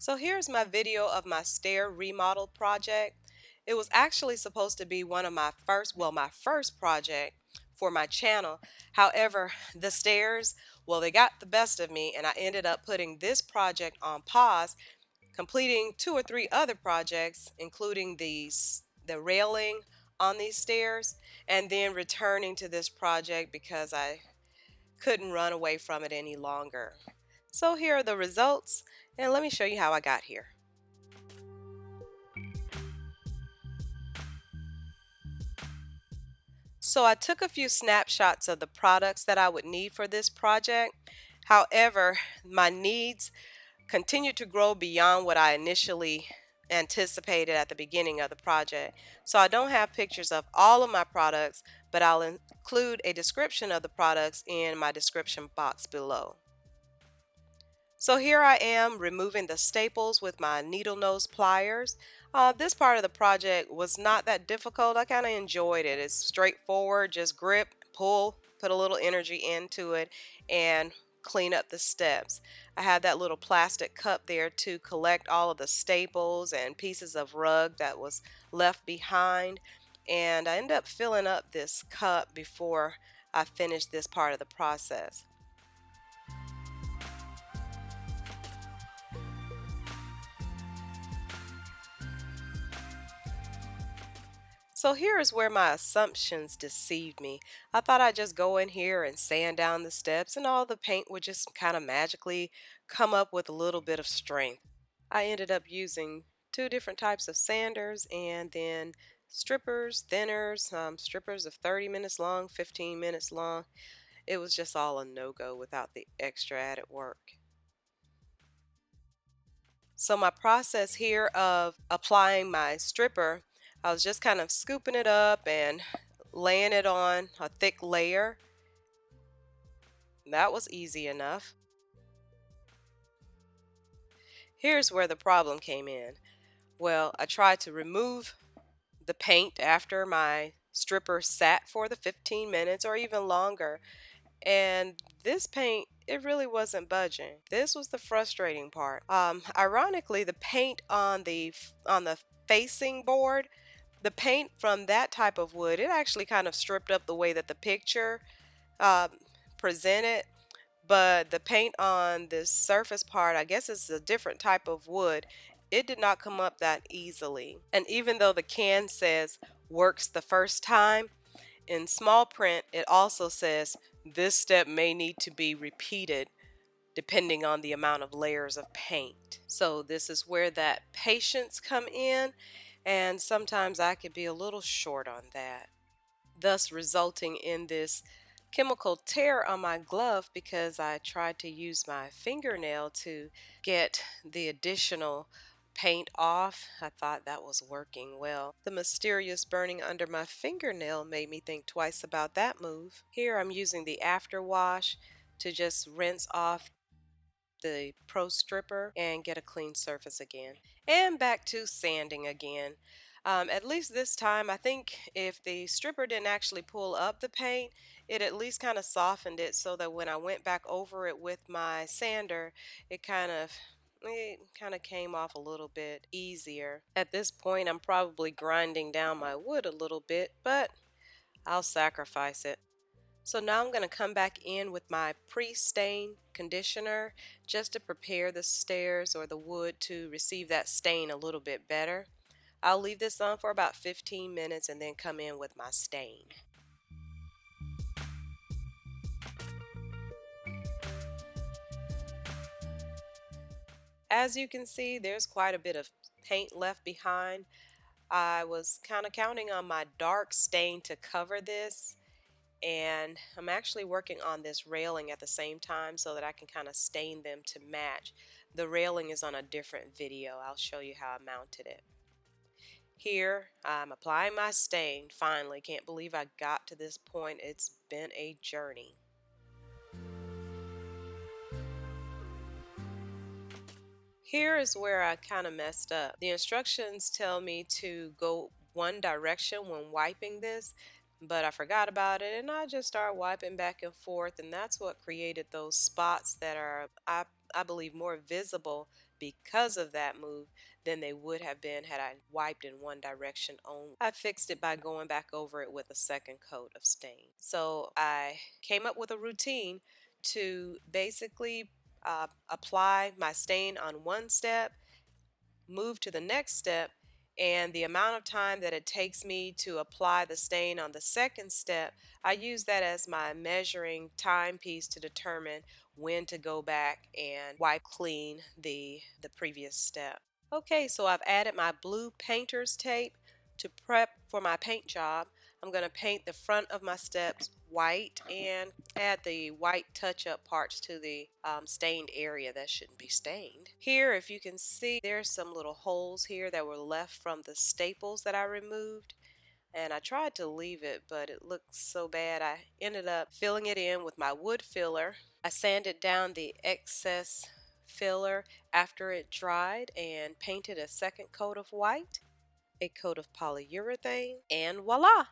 So here's my video of my stair remodel project. It was actually supposed to be one of my first project for my channel. However, the stairs, well, they got the best of me and I ended up putting this project on pause, completing two or three other projects, including the railing on these stairs, and then returning to this project because I couldn't run away from it any longer. So here are the results, and let me show you how I got here. So I took a few snapshots of the products that I would need for this project. However, my needs continued to grow beyond what I initially anticipated at the beginning of the project. So I don't have pictures of all of my products, but I'll include a description of the products in my description box below. So here I am removing the staples with my needle nose pliers. This part of the project was not that difficult. I kind of enjoyed it. It's straightforward, just grip, pull, put a little energy into it, and clean up the steps. I had that little plastic cup there to collect all of the staples and pieces of rug that was left behind. And I ended up filling up this cup before I finished this part of the process. So here is where my assumptions deceived me. I thought I'd just go in here and sand down the steps and all the paint would just kind of magically come up with a little bit of strength. I ended up using two different types of sanders and then strippers, thinners, strippers of 30 minutes long, 15 minutes long. It was just all a no-go without the extra added work. So my process here of applying my stripper, I was just kind of scooping it up and laying it on a thick layer. That was easy enough. Here's where the problem came in. Well, I tried to remove the paint after my stripper sat for the 15 minutes or even longer. And this paint, it really wasn't budging. This was the frustrating part. Ironically, the paint on the facing board, the paint from that type of wood, it actually kind of stripped up the way that the picture um, presented. But the paint on this surface part, I guess it's a different type of wood. It did not come up that easily. And even though the can says works the first time, in small print, it also says this step may need to be repeated depending on the amount of layers of paint. So this is where that patience come in, and sometimes I could be a little short on that, thus resulting in this chemical tear on my glove because I tried to use my fingernail to get the additional paint off. I thought that was working well. The mysterious burning under my fingernail made me think twice about that move. Here I'm using the Afterwash to just rinse off the Pro Stripper and get a clean surface again. And back to sanding again. At least this time, I think if the stripper didn't actually pull up the paint, it at least kind of softened it so that when I went back over it with my sander, it kind of came off a little bit easier. At this point, I'm probably grinding down my wood a little bit, but I'll sacrifice it. So now I'm going to come back in with my pre-stain conditioner just to prepare the stairs or the wood to receive that stain a little bit better. I'll leave this on for about 15 minutes and then come in with my stain. As you can see, there's quite a bit of paint left behind. I was kind of counting on my dark stain to cover this, and I'm actually working on this railing at the same time so that I can kind of stain them to match. The railing is on a different video. I'll show you how I mounted it. Here I'm applying my stain. Finally, can't believe I got to this point. It's been a journey. Here is where I kind of messed up. The instructions tell me to go one direction when wiping this, but I forgot about it and I just started wiping back and forth, and that's what created those spots that I I believe, more visible because of that move than they would have been had I wiped in one direction only. I fixed it by going back over it with a second coat of stain. So I came up with a routine to basically apply my stain on one step, move to the next step, and the amount of time that it takes me to apply the stain on the second step, I use that as my measuring timepiece to determine when to go back and wipe clean the previous step. Okay, so I've added my blue painter's tape to prep for my paint job. I'm going to paint the front of my steps white and add the white touch-up parts to the stained area that shouldn't be stained. Here, if you can see, there's some little holes here that were left from the staples that I removed. And I tried to leave it, but it looked so bad. I ended up filling it in with my wood filler. I sanded down the excess filler after it dried and painted a second coat of white, a coat of polyurethane, and voila!